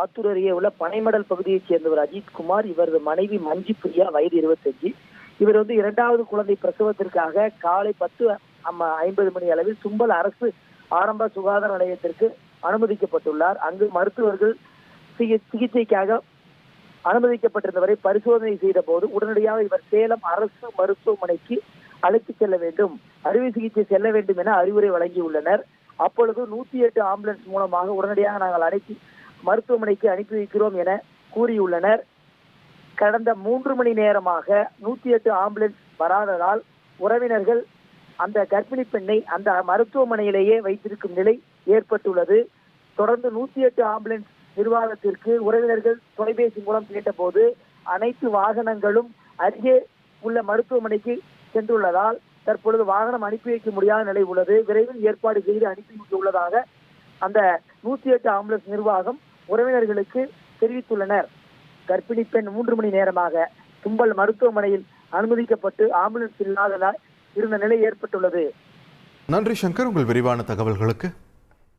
ஆத்தூர் அருகே உள்ள பனைமடல் பகுதியைச் சேர்ந்தவர் அஜித்குமார். இவரது மனைவி மஞ்சு பிரியா, வயது 25. இவர் இரண்டாவது குழந்தை பிரசவத்திற்காக காலை 10:50 மணி அளவில் தும்பல் அரசு ஆரம்ப சுகாதார நிலையத்திற்கு அனுமதிக்கப்பட்டுள்ளார். அங்கு மருத்துவர்கள் சிகிச்சைக்காக அனுமதிக்கப்பட்டிருந்தவரை பரிசோதனை செய்த போது உடனடியாக இவர் சேலம் அரசு மருத்துவமனைக்கு அழைத்து செல்ல வேண்டும், அறுவை சிகிச்சை செல்ல வேண்டும் என அறிவுரை வழங்கியுள்ளனர். அப்பொழுது 108 ஆம்புலன்ஸ் மூலமாக உடனடியாக நாங்கள் அழைத்து மருத்துவமனைக்கு அனுப்பி வைக்கிறோம் என கூறியுள்ளனர். கடந்த 3 மணி நேரமாக 108 ஆம்புலன்ஸ் வராததால் உறவினர்கள் அந்த கர்ப்பிணி பெண்ணை அந்த மருத்துவமனையிலேயே வைத்திருக்கும் நிலை ஏற்பட்டுள்ளது. தொடர்ந்து 108 ஆம்புலன்ஸ் நிர்வாகத்திற்கு உறவினர்கள் தொலைபேசி மூலம் கேட்டபோது அனைத்து வாகனங்களும் அருகே உள்ள மருத்துவமனைக்கு சென்றுள்ளதால் தற்பொழுது வாகனம் அனுப்பி வைக்க முடியாத நிலை உள்ளது. விரைவில் ஏற்பாடு செய்து அனுப்பி வைக்க உள்ளதாக அந்த 108 ஆம்புலன்ஸ் நிர்வாகம் உறவினர்களுக்கு தெரிவித்துள்ளனர். கர்ப்பிணி பெண் 3 மணி நேரமாக தும்பல் மருத்துவமனையில் அனுமதிக்கப்பட்டு ஆம்புலன்ஸ் இல்லாததால் இருந்த நிலை ஏற்பட்டுள்ளது. நன்றி சங்கர், உங்கள் விரிவான தகவல்களுக்கு.